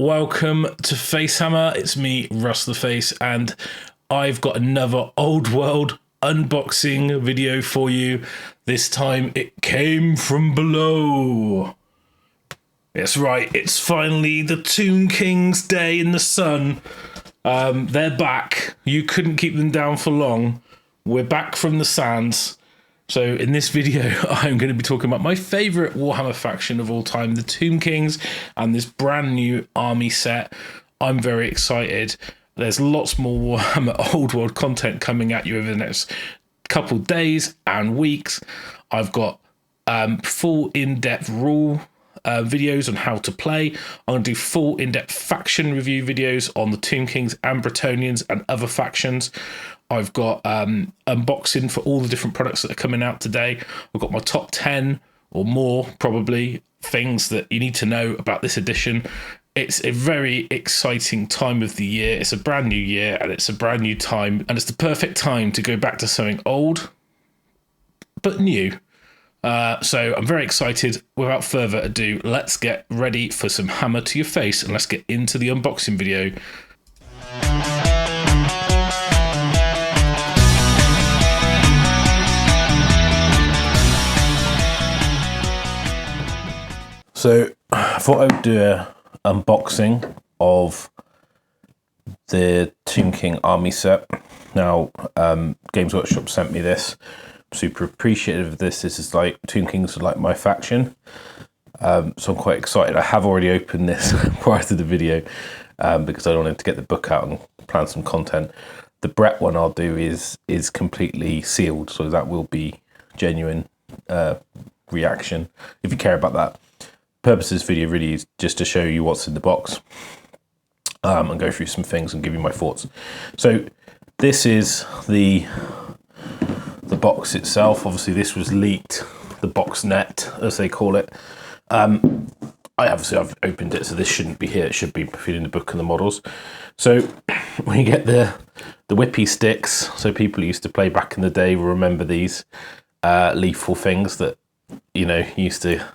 welcome to FACEHAMMER. It's me, Russ the Face, and I've got another old world unboxing video for you. This time it came from below. That's right, it's finally the Tomb King's day in the sun. They're back. You couldn't keep them down for long. We're back from the sands. So in this video, I'm going to be talking about my favourite Warhammer faction of all time, the Tomb Kings, and this brand new army set. I'm very excited. There's lots more Warhammer Old World content coming at you over the next couple days and weeks. I've got full in-depth rule videos on how to play. I'm going to do full in-depth faction review videos on the Tomb Kings and Bretonnians and other factions. I've got unboxing for all the different products that are coming out today. I've got my top 10 or more, probably, things that you need to know about this edition. It's a very exciting time of the year. It's a brand new year and it's a brand new time. And it's the perfect time to go back to something old, but new. So I'm very excited. Without further ado, let's get ready for some hammer to your face and let's get into the unboxing video. So I thought I would do an unboxing of the Tomb King army set. Now, Games Workshop sent me this. I'm super appreciative of this. This is like, Tomb Kings are like my faction. So I'm quite excited. I have already opened this prior to the video because I wanted to get the book out and plan some content. The Brett one I'll do is completely sealed, so that will be genuine reaction if you care about that. Purpose of this video really is just to show you what's in the box and go through some things and give you my thoughts. So this is the box itself. Obviously this was leaked, the box net as they call it. I've opened it, so this shouldn't be here. It should be in the book and the models. So we get the whippy sticks. So people who used to play back in the day will remember these lethal things that, you know, used to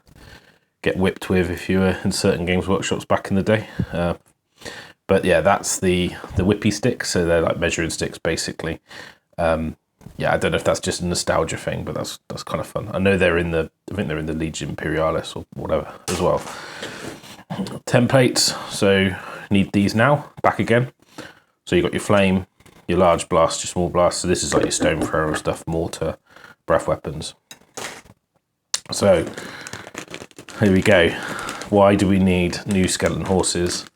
get whipped with if you were in certain Games Workshops back in the day. But yeah, that's the whippy sticks. So they're like measuring sticks basically. Yeah, I don't know if that's just a nostalgia thing, but that's kind of fun. I know I think they're in the Legion Imperialis or whatever as well. Templates. So need these now, back again. So you got your flame, your large blast, your small blast. So this is like your stone thrower stuff, mortar, breath weapons. So here we go. Why do we need new skeleton horses?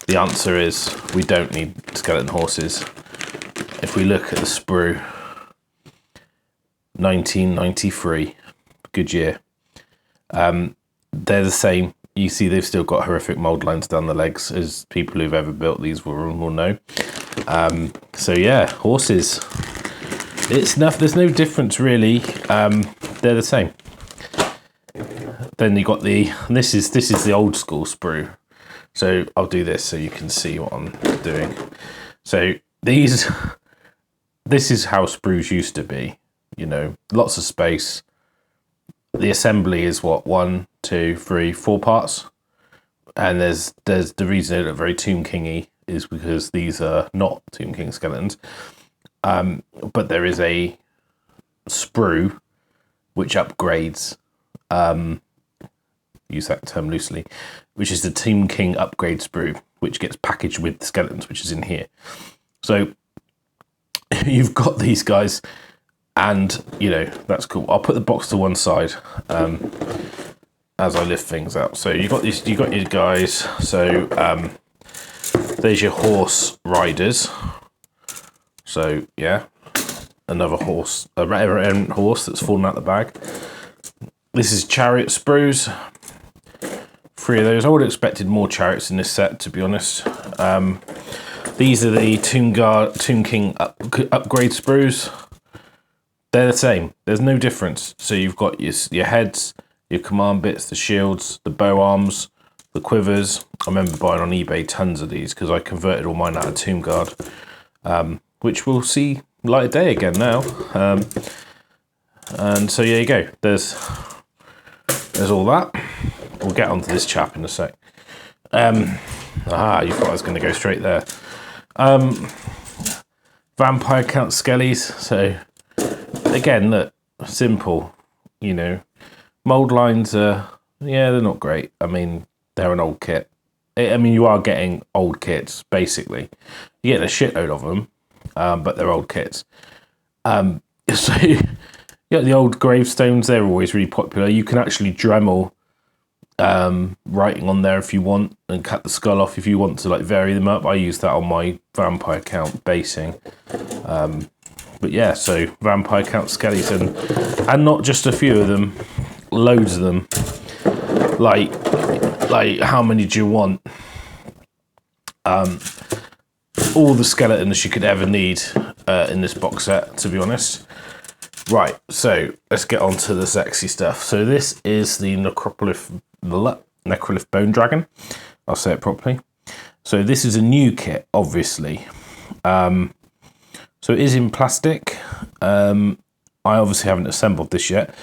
The answer is we don't need skeleton horses. If we look at the sprue, 1993, good year. They're the same. You see they've still got horrific mold lines down the legs, as people who've ever built these will know. So yeah, horses. It's enough. There's no difference really. They're the same. Then you got this is the old school sprue. So I'll do this so you can see what I'm doing. So this is how sprues used to be, you know, lots of space. The assembly is what, 1, 2, 3, 4 parts. And there's the reason they look very Tomb King-y is because these are not Tomb King skeletons. But there is a sprue which upgrades, use that term loosely, which is the Tomb King upgrade sprue, which gets packaged with the skeletons, which is in here. So you've got these guys, and you know that's cool. I'll put the box to one side as I lift things out. So you got your guys. So there's your horse riders. So yeah, another horse, a errant horse that's fallen out the bag. This is chariot sprues. 3 of those. I would have expected more chariots in this set, to be honest. These are the Tomb King upgrade sprues. They're the same. There's no difference. So you've got your heads, your command bits, the shields, the bow arms, the quivers. I remember buying on eBay tons of these because I converted all mine out of Tomb Guard, which we'll see light of day again now. And so there you go. There's all that. We'll get onto this chap in a sec. You thought I was going to go straight there. Vampire Count Skellies. So again, look, simple. You know, mold lines are, yeah, they're not great. I mean, they're an old kit. I mean, you are getting old kits basically. You get a shitload of them, but they're old kits. So yeah, the old gravestones, they're always really popular. You can actually Dremel writing on there if you want, and cut the skull off if you want to like vary them up. I use that on my Vampire Count basing. But yeah, so Vampire Count Skeleton, and not just a few of them, loads of them. Like how many do you want? All the skeletons you could ever need in this box set, to be honest. Right, so let's get on to the sexy stuff. So this is the Necrolith Bone Dragon. I'll say it properly. So this is a new kit, obviously. So it is in plastic. I obviously haven't assembled this yet.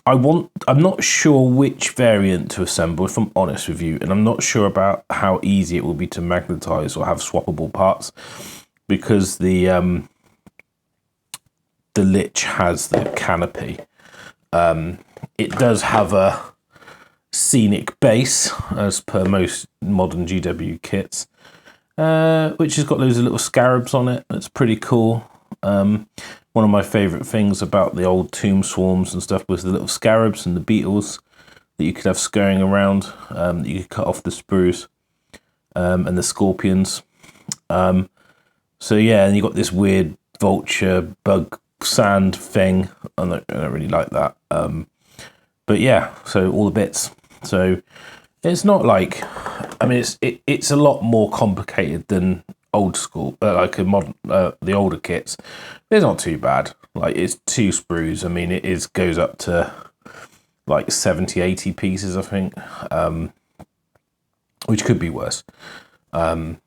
I'm not sure which variant to assemble, if I'm honest with you, and I'm not sure about how easy it will be to magnetize or have swappable parts, because the Lich has the canopy. It does have a scenic base, as per most modern GW kits, which has got loads of little scarabs on it. That's pretty cool. One of my favourite things about the old tomb swarms and stuff was the little scarabs and the beetles that you could have scurrying around. That you could cut off the sprues, and the scorpions. So yeah, and you got this weird vulture bug sand thing. I don't really like that. But yeah, so all the bits. So it's not like, I mean, it's a lot more complicated than old school, like a modern, the older kits. It's not too bad. Like, it's 2 sprues. I mean, goes up to like 70, 80 pieces, I think, which could be worse. I'm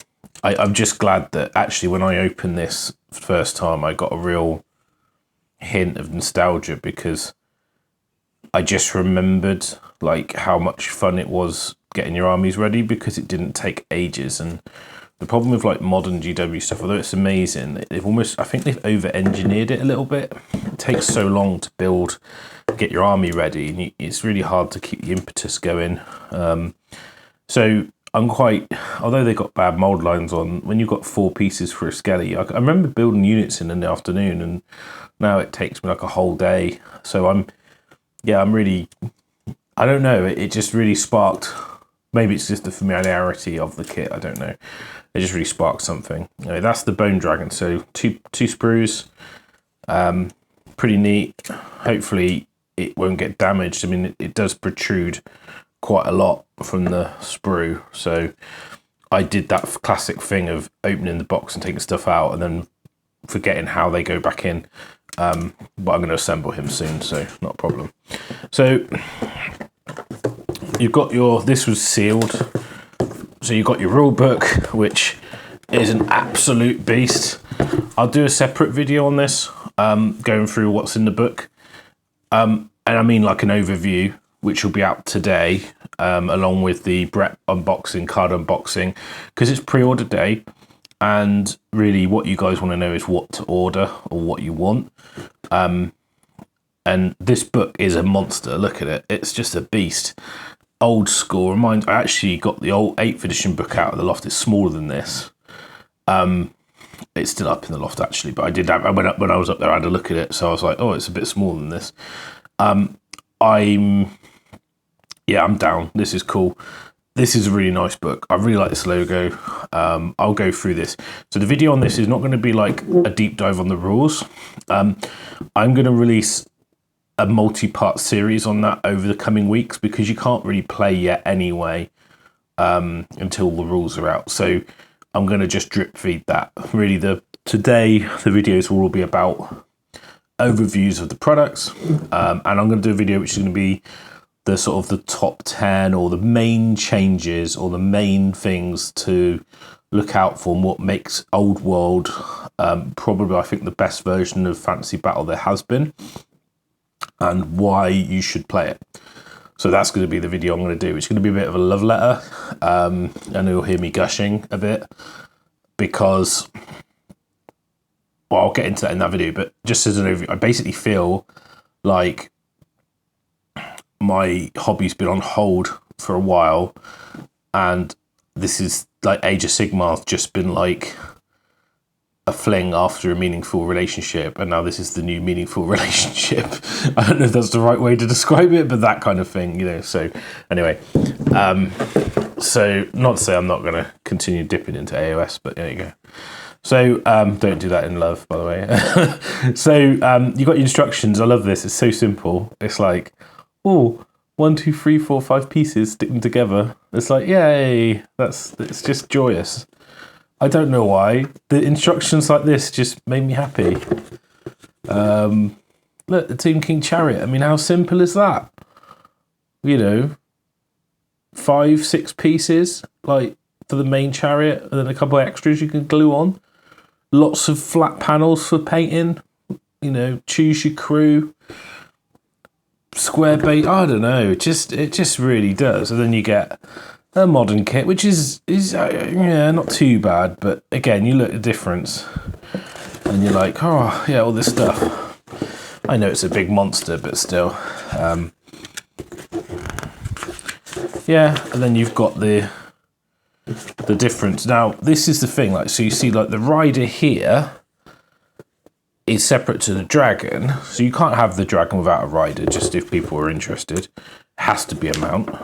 just glad that actually when I opened this first time, I got a real hint of nostalgia, because I just remembered like how much fun it was getting your armies ready, because it didn't take ages. And the problem with like modern GW stuff, although it's amazing, I think they've over-engineered it a little bit. It takes so long to build, get your army ready, and it's really hard to keep the impetus going. So I'm although they got bad mold lines on, when you've got 4 pieces for a skelly, I remember building units in the afternoon, and now it takes me like a whole day. So I'm really, I don't know, it just really sparked, maybe it's just the familiarity of the kit, I don't know. It just really sparked something. Anyway, that's the Bone Dragon. So two sprues, pretty neat. Hopefully it won't get damaged. I mean, it does protrude quite a lot from the sprue. So I did that classic thing of opening the box and taking stuff out and then forgetting how they go back in. But I'm going to assemble him soon, so not a problem. So you've got this was sealed. So you've got your rule book, which is an absolute beast. I'll do a separate video on this, going through what's in the book. And I mean like an overview, which will be out today, along with the Brett unboxing, card unboxing, because it's pre-order day. And really what you guys want to know is what to order or what you want. And this book is a monster. Look at it. It's just a beast. Old school. I actually got the old 8th edition book out of the loft. It's smaller than this. It's still up in the loft actually, but I went up when I was up there, I had a look at it. So I was like, oh, it's a bit smaller than this. I'm down. This is cool. This is a really nice book. I really like this logo. I'll go through this. So the video on this is not going to be like a deep dive on the rules. I'm going to release a multi-part series on that over the coming weeks, because you can't really play yet anyway until the rules are out. So I'm going to just drip feed that. Really, today the videos will all be about overviews of the products, and I'm going to do a video which is going to be the sort of the top 10 or the main changes or the main things to look out for, and what makes Old World probably, I think, the best version of Fantasy Battle there has been, and why you should play it. So that's going to be the video I'm going to do. It's going to be a bit of a love letter. And you'll hear me gushing a bit because, well, I'll get into that in that video, but just as an overview, I basically feel like my hobby's been on hold for a while, and this is like Age of Sigmar's just been like a fling after a meaningful relationship, and now this is the new meaningful relationship. I don't know if that's the right way to describe it, but that kind of thing, you know. So anyway, so not to say I'm not going to continue dipping into AOS, but there you go. So don't do that in love, by the way. So you got your instructions. I love this. It's so simple. It's like, oh, 1, 2, 3, 4, 5 pieces, stick them together. It's like, yay! It's just joyous. I don't know why. The instructions like this just made me happy. Look, the Tomb King Chariot. I mean, how simple is that? You know, 5, 6 pieces, like for the main chariot, and then a couple of extras you can glue on. Lots of flat panels for painting. You know, choose your crew. Square bait. I don't know. It just really does. And then you get a modern kit, which is yeah, not too bad, but again, you look at the difference and you're like, oh yeah, all this stuff. I know it's a big monster, but still, yeah. And then you've got the difference. Now this is the thing, like, so you see, like, the rider here is separate to the dragon, so you can't have the dragon without a rider. Just if people are interested, it has to be a mount.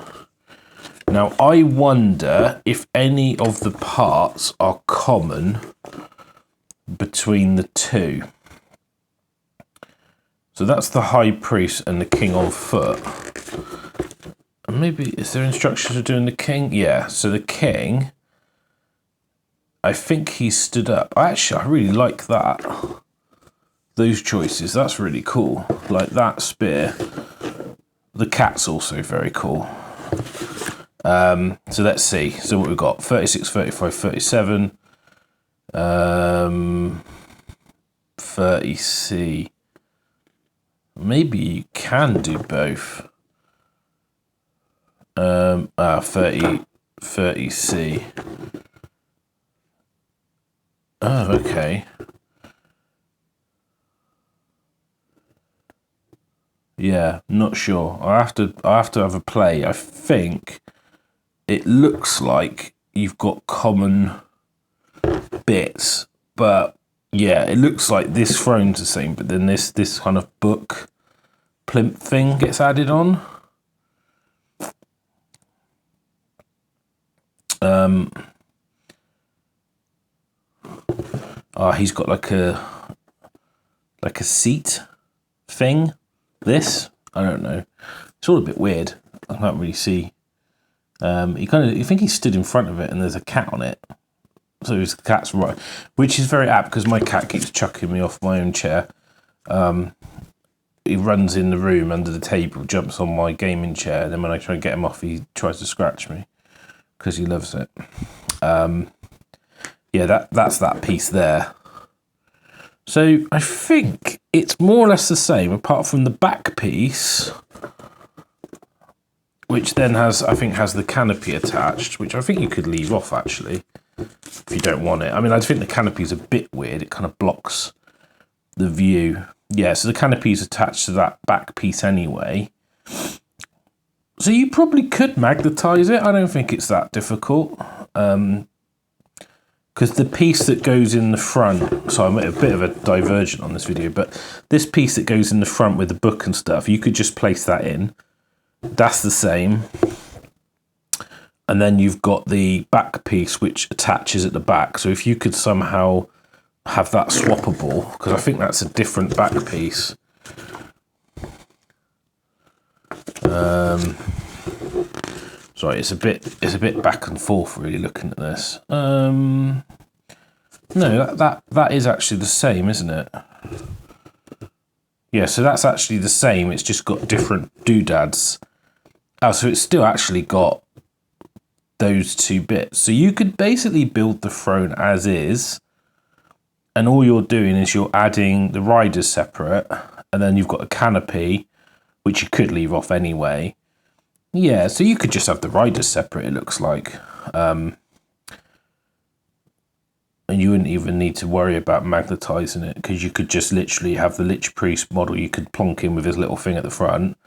Now, I wonder if any of the parts are common between the two. So that's the High Priest and the King on foot. And maybe, is there instructions for doing the King? Yeah, so the King, I think he stood up. Actually, I really like that. Those choices, that's really cool. Like that spear. The cat's also very cool. So let's see. So what we've got, 36, 35, 37, 30C. Maybe you can do both. 30C. Oh, okay. Yeah, not sure. I have to have a play. I think it looks like you've got common bits, but yeah, it looks like this throne's the same, but then this kind of book plinth thing gets added on. He's got like a seat thing. This, I don't know. It's all a bit weird. I can't really see. You think he stood in front of it and there's a cat on it. So his cat's right, which is very apt because my cat keeps chucking me off my own chair. He runs in the room under the table, jumps on my gaming chair, and then when I try and get him off, he tries to scratch me because he loves it. Yeah, that's that piece there. So I think it's more or less the same, apart from the back piece, which then has the canopy attached, which I think you could leave off actually, if you don't want it. I mean, I think the canopy is a bit weird. It kind of blocks the view. Yeah, so the canopy is attached to that back piece anyway. So you probably could magnetize it. I don't think it's that difficult. Because the piece that goes in the front, so I'm a bit of a divergent on this video, but this piece that goes in the front with the book and stuff, you could just place that in. That's the same. And then you've got the back piece which attaches at the back. So if you could somehow have that swappable, because I think that's a different back piece. Sorry, it's a bit back and forth really looking at this. No, that is actually the same, isn't it? Yeah, so that's actually the same. It's just got different doodads. Oh, so it's still actually got those two bits. So you could basically build the throne as is, and all you're doing is you're adding the riders separate, and then you've got a canopy, which you could leave off anyway. Yeah, so you could just have the riders separate, it looks like. And you wouldn't even need to worry about magnetizing it, because you could just literally have the Lich Priest model you could plonk in with his little thing at the front,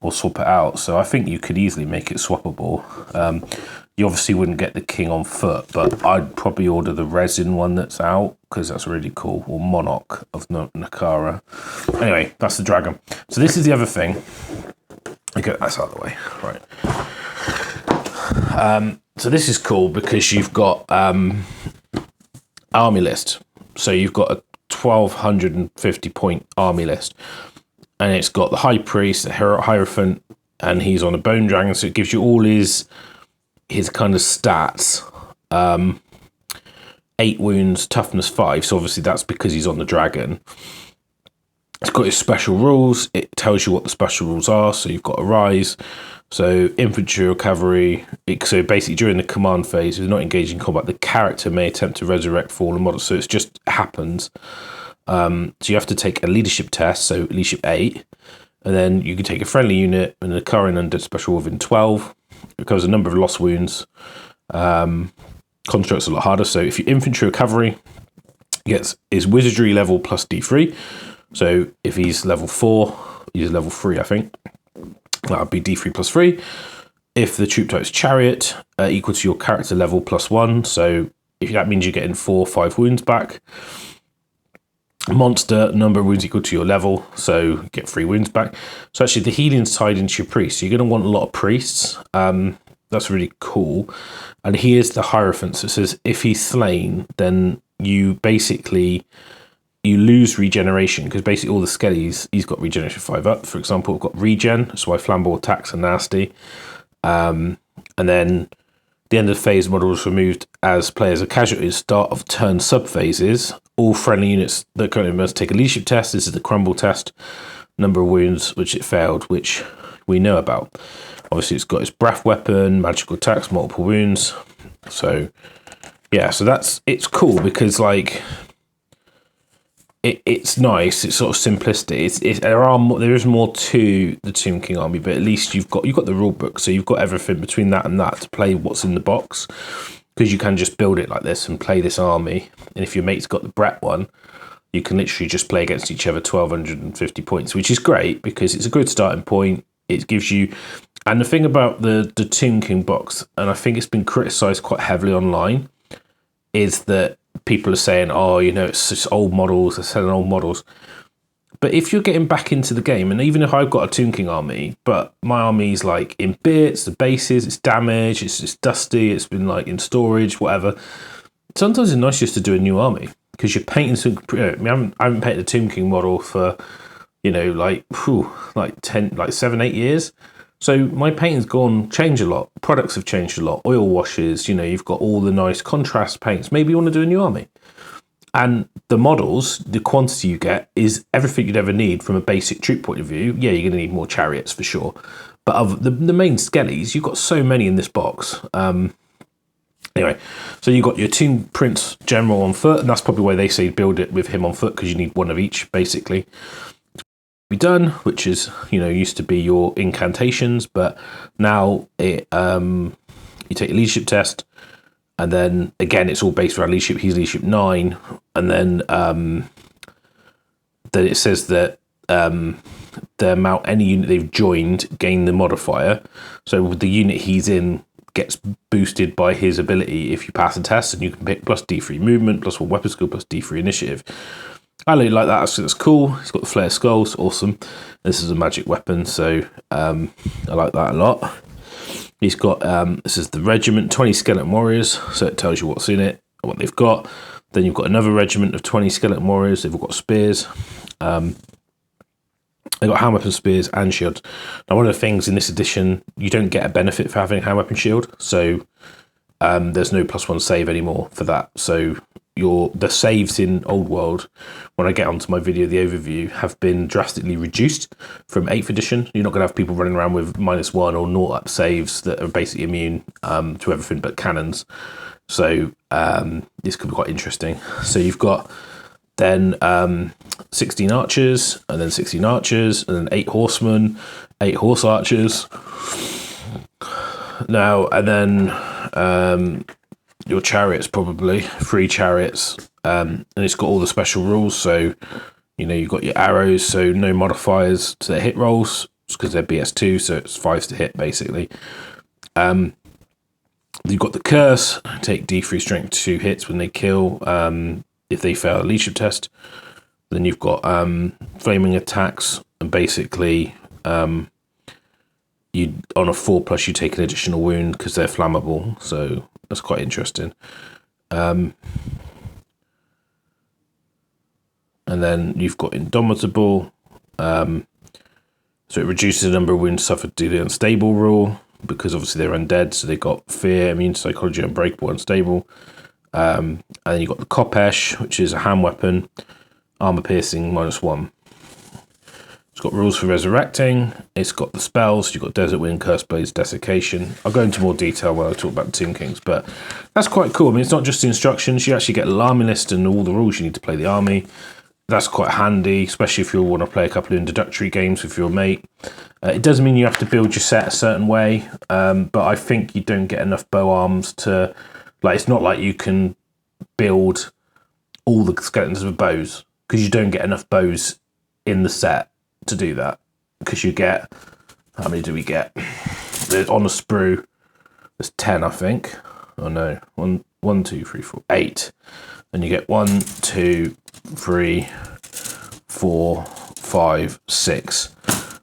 or swap it out. So I think you could easily make it swappable. You obviously wouldn't get the king on foot, but I'd probably order the resin one that's out, because that's really cool, or Monarch of Nakara. Anyway, that's the dragon. So this is the other thing. Okay, that's out of the way. Right. So this is cool because you've got army list. So you've got a 1250 point army list, and it's got the high priest, the hierophant, and he's on a bone dragon, so it gives you all his kind of stats. 8 wounds, toughness 5, so obviously that's because he's on the dragon. It's got his special rules. It tells you what the special rules are. So you've got a rise, so infantry or cavalry. So basically during the command phase, if you're not engaged in combat, the character may attempt to resurrect fallen models. So it just happens. So you have to take a leadership test, so leadership 8, and then you can take a friendly unit and a current undead special within 12. It covers a number of lost wounds. Construct's a lot harder. So if you're infantry or cavalry, gets his wizardry level plus D3. So if he's level 4, he's level 3, I think. That would be D3 plus 3. If the troop type is chariot, equal to your character level plus 1. So if that means you're getting 4 or 5 wounds back. Monster, number of wounds equal to your level, so get 3 wounds back. So actually the healing's tied into your priest. So you're going to want a lot of priests. That's really cool. And here's the hierophant. So it says if he's slain, then you basically... you lose regeneration, because basically all the skellies, he's got regeneration 5 up. For example, we've got regen, that's why flammable attacks are nasty. And then the end of the phase model is removed as players are casualties. Start of turn sub-phases. All friendly units that currently must take a leadership test. This is the crumble test. Number of wounds, which it failed, which we know about. Obviously, it's got its breath weapon, magical attacks, multiple wounds. So, yeah, so it's cool because, like... It's nice. It's sort of simplistic. There is more to the Tomb King army, but at least you've got the rule book, so you've got everything between that and that to play what's in the box, because you can just build it like this and play this army. And if your mate's got the Brett one, you can literally just play against each other 1250 points, which is great because it's a good starting point. It gives you, and the thing about the Tomb King box, and I think it's been criticised quite heavily online, is that people are saying, oh, you know, it's just old models, they're selling old models. But if you're getting back into the game, and even if I've got a Tomb King army, but my army's like in bits, the bases, it's damaged, it's just dusty, it's been like in storage, whatever. Sometimes it's nice just to do a new army, because you're painting, I haven't painted a Tomb King model for, you know, like 7, 8 years. So my painting's changed a lot. Products have changed a lot. Oil washes, you know, you've got all the nice contrast paints. Maybe you want to do a new army. And the models, the quantity you get is everything you'd ever need from a basic troop point of view. Yeah, you're going to need more chariots for sure. But of the main skellies, you've got so many in this box. Anyway, so you've got your Tomb Prince General on foot, and that's probably why they say build it with him on foot, because you need one of each, basically. Be done, which is, you know, used to be your incantations, but now it you take a leadership test, and then again it's all based around leadership. He's leadership 9, and then it says that the amount any unit they've joined gain the modifier. So the unit he's in gets boosted by his ability if you pass a test, and you can pick plus D3 movement, plus 1 weapon skill, plus D3 initiative. I really like that. That's cool. It's got the flare skulls, awesome. This is a magic weapon, so I like that a lot. He's got this is the regiment, 20 skeleton warriors, so it tells you what's in it, what they've got. Then you've got another regiment of 20 skeleton warriors. They've all got spears. They've got hand weapon, spears, and shields. Now, one of the things in this edition, you don't get a benefit for having hand weapon shield, so there's no +1 save anymore for that. So the saves in Old World, when I get onto my video, the overview, have been drastically reduced from 8th edition. You're not going to have people running around with -1 or 0 up saves that are basically immune to everything but cannons. So this could be quite interesting. So you've got then 16 archers, and then 16 archers, and then 8 horsemen, 8 horse archers. Now, and then your chariots, probably 3 chariots, and it's got all the special rules. So, you know, you've got your arrows, so no modifiers to their hit rolls because they're BS2, so it's 5s to hit basically. You've got the curse, take D3 strength 2 hits when they kill if they fail a leadership test. Then you've got flaming attacks, and basically you on a 4+ you take an additional wound because they're flammable, so that's quite interesting. And then you've got indomitable, so it reduces the number of wounds suffered due to the unstable rule, because obviously they're undead, so they've got fear, immune, psychology, unbreakable, unstable. And then you've got the Kopesh, which is a hand weapon, armor piercing -1. It's got rules for resurrecting. It's got the spells. You've got Desert Wind, Curse Blaze, Desiccation. I'll go into more detail when I talk about the Tomb Kings, but that's quite cool. I mean, it's not just the instructions. You actually get an army list and all the rules you need to play the army. That's quite handy, especially if you want to play a couple of introductory games with your mate. It doesn't mean you have to build your set a certain way, but I think you don't get enough bow arms to... Like, it's not like you can build all the skeletons with bows, because you don't get enough bows in the set to do that. Because you get... How many do we get? On a sprue, there's 10, I think. Oh, no. 1, 2, 3, 4, 8. And you get 1, 2, 3, 4, 5, 6.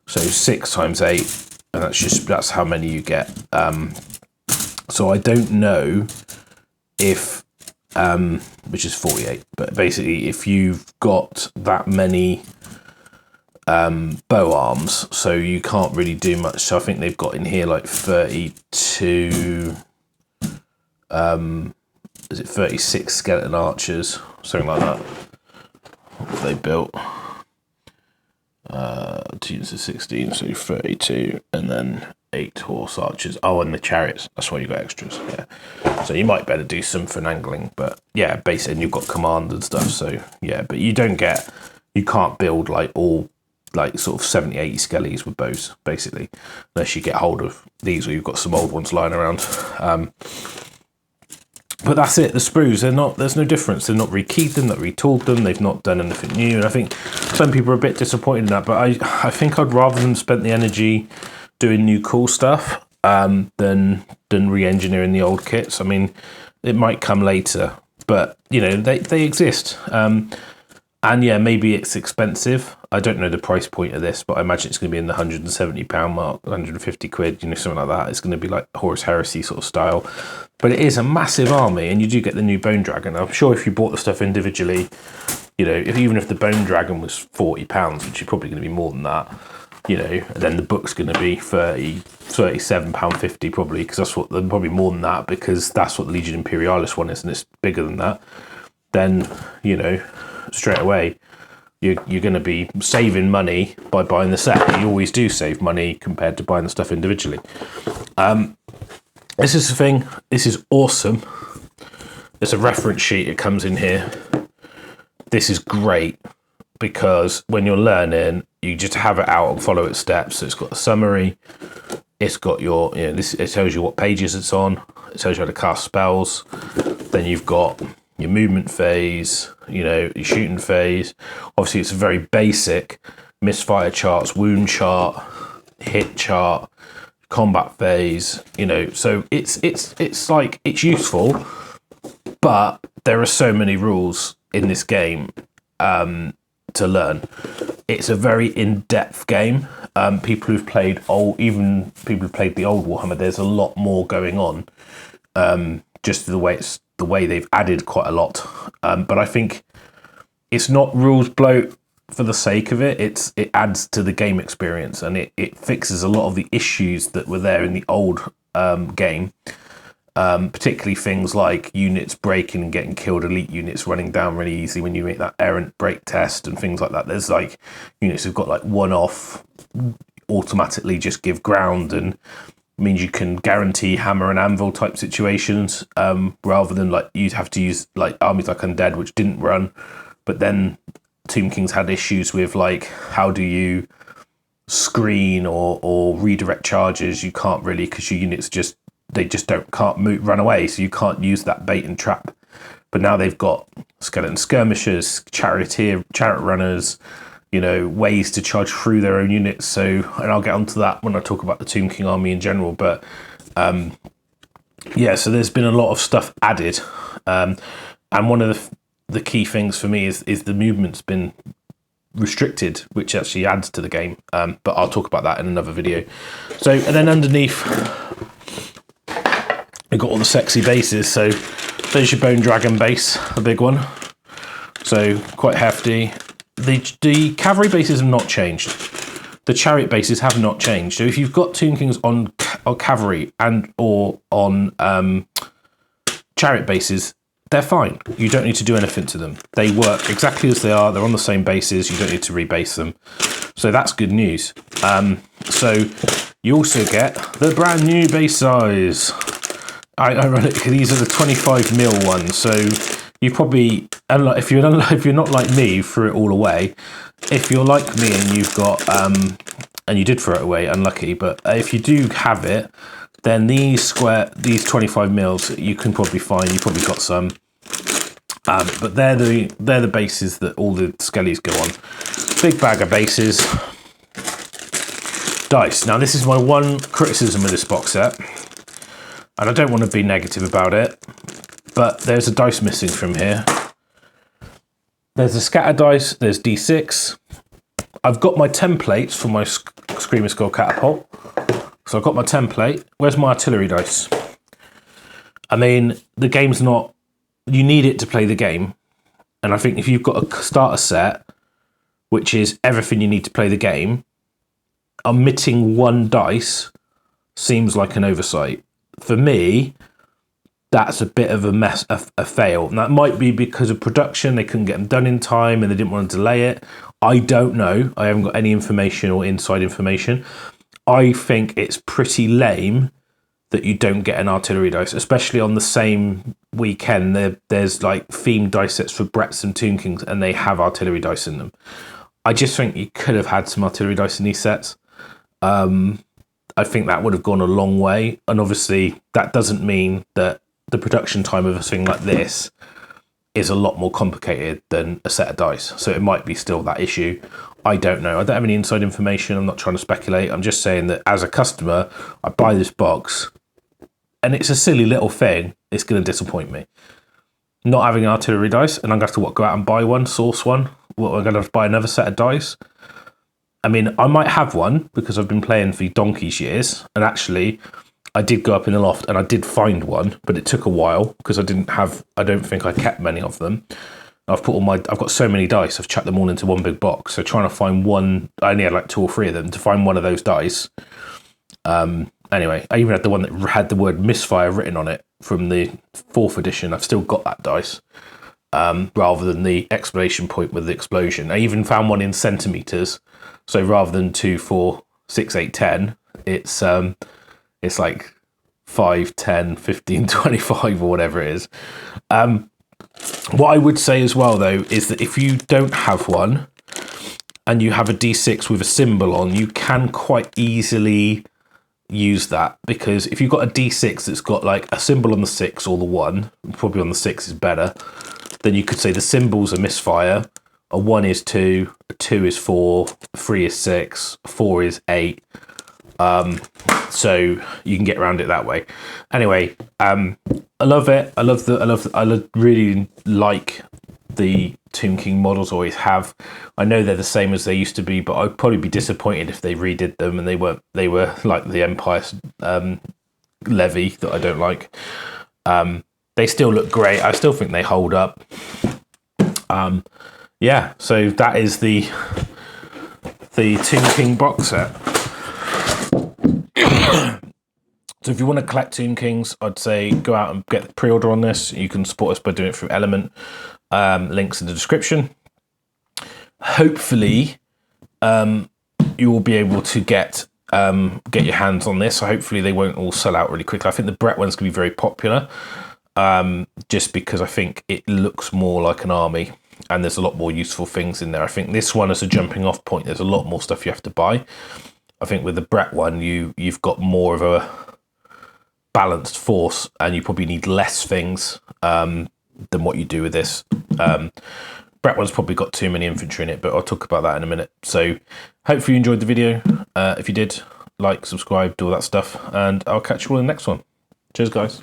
So 6 times 8, and that's how many you get. So I don't know if which is 48, but basically if you've got that many bow arms, so you can't really do much. So I think they've got in here like 32 is it 36 skeleton archers, something like that. What they built? 2 to 16, so 32, and then 8 horse archers. Oh, and the chariots. That's why you got extras. Yeah. So you might better do some finagling, but yeah, basically you've got command and stuff. So yeah, but you can't build like all like sort of 70, 80 skellies with bows, basically, unless you get hold of these or you've got some old ones lying around. But that's it. The sprues, there's no difference. They've not rekeyed them, not retooled them. They've not done anything new. And I think some people are a bit disappointed in that. But I think I'd rather them spend the energy doing new cool stuff than re-engineering the old kits. I mean, it might come later, but you know they exist. And yeah, maybe it's expensive. I don't know the price point of this, but I imagine it's going to be in the £170 mark, 150 quid, you know, something like that. It's going to be like Horus Heresy sort of style. But it is a massive army, and you do get the new Bone Dragon. I'm sure if you bought the stuff individually, you know, even if the Bone Dragon was £40, which is probably going to be more than that, you know, and then the book's going to be £37.50 probably, because that's what, probably more than that, because that's what the Legion Imperialis one is, and it's bigger than that. Then, you know, straight away, you're going to be saving money by buying the set. You always do save money compared to buying the stuff individually. This is the thing. This is awesome. There's a reference sheet. It comes in here. This is great because when you're learning, you just have it out and follow its steps. So it's got a summary. It's got your, you know, it tells you what pages it's on. It tells you how to cast spells. Then you've got your movement phase, you know, your shooting phase. Obviously, it's a very basic misfire charts, wound chart, hit chart, combat phase, you know. So it's like, it's useful, but there are so many rules in this game to learn. It's a very in-depth game. People who've played even people who've played the old Warhammer, there's a lot more going on. Just the way they've added quite a lot. But I think it's not rules bloat for the sake of it. It adds to the game experience, and it fixes a lot of the issues that were there in the old game. Particularly things like units breaking and getting killed, elite units running down really easily when you make that errant break test and things like that. There's like units who've got like one-off, automatically just give ground, and means you can guarantee hammer and anvil type situations, rather than like you'd have to use like armies like Undead, which didn't run. But then Tomb Kings had issues with like, how do you screen or redirect charges, you can't really, because your units can't move, run away, so you can't use that bait and trap. But now they've got skeleton skirmishers, chariot runners, you know, ways to charge through their own units. So, and I'll get onto that when I talk about the Tomb King army in general. But yeah, so there's been a lot of stuff added, and one of the key things for me is the movement's been restricted, which actually adds to the game. But I'll talk about that in another video. So, and then underneath, we've got all the sexy bases. So there's your Bone Dragon base, a big one. So quite hefty. The cavalry bases have not changed. The chariot bases have not changed. So if you've got Tomb Kings on cavalry and or on chariot bases, they're fine. You don't need to do anything to them. They work exactly as they are. They're on the same bases. You don't need to rebase them. So that's good news. So you also get the brand new base size. Ironically, these are the 25mm ones. So you probably, if you're not like me, you threw it all away. If you're like me and you've got, and you did throw it away, unlucky, but if you do have it, then these 25mm you can probably find. You probably got some, but they're the bases that all the skellies go on. Big bag of bases. Dice. Now this is my one criticism of this box set, and I don't want to be negative about it, but there's a dice missing from here. There's a scatter dice, there's D6. I've got my templates for my Screamer Skull Catapult. So I've got my template. Where's my artillery dice? I mean, the game's not, you need it to play the game. And I think if you've got a starter set, which is everything you need to play the game, omitting one dice seems like an oversight. For me, that's a bit of a mess, a fail. And that might be because of production. They couldn't get them done in time and they didn't want to delay it. I don't know. I haven't got any information or inside information. I think it's pretty lame that you don't get an artillery dice, especially on the same weekend. There's like themed dice sets for Bretts and Tomb Kings, and they have artillery dice in them. I just think you could have had some artillery dice in these sets. I think that would have gone a long way. And obviously, that doesn't mean that the production time of a thing like this is a lot more complicated than a set of dice. So it might be still that issue. I don't know. I don't have any inside information. I'm not trying to speculate. I'm just saying that as a customer, I buy this box and it's a silly little thing. It's going to disappoint me. Not having artillery dice, and I'm going to have to go out and buy one, source one. Well, I'm going to have to buy another set of dice. I mean, I might have one because I've been playing for donkey's years. And actually, I did go up in the loft and I did find one, but it took a while because I don't think I kept many of them. I've got so many dice, I've chucked them all into one big box. So trying to find one, I only had like 2 or 3 of them. To find one of those dice. Anyway, I even had the one that had the word misfire written on it from the 4th edition. I've still got that dice, rather than the exclamation point with the explosion. I even found one in centimeters. So rather than 2, 4, 6, 8, 10, it's like 5, 10, 15, 25 or whatever it is. What I would say as well, though, is that if you don't have one and you have a D6 with a symbol on, you can quite easily use that, because if you've got a D6 that's got like a symbol on the 6 or the 1, probably on the 6 is better, then you could say the symbols are misfire. A 1 is 2, a 2 is 4, a 3 is 6, a 4 is 8. So you can get around it that way. Anyway, I love it. I really like the Tomb King models, always have. I know they're the same as they used to be, but I'd probably be disappointed if they redid them and they were like the Empire levy that I don't like. They still look great. I still think they hold up. Yeah, so that is the Tomb King box set. So if you want to collect Tomb Kings, I'd say go out and get the pre-order on this. You can support us by doing it through Element. Links in the description. Hopefully, you will be able to get your hands on this. So hopefully they won't all sell out really quickly. I think the Brett one's going to be very popular, just because I think it looks more like an army. and there's a lot more useful things in there. I think this one as a jumping off point, there's a lot more stuff you have to buy. I think with the Brett one, you've got more of a balanced force, and you probably need less things than what you do with this. Brett one's probably got too many infantry in it, but I'll talk about that in a minute. So hopefully you enjoyed the video. If you did, like, subscribe, do all that stuff, and I'll catch you all in the next one. Cheers, guys.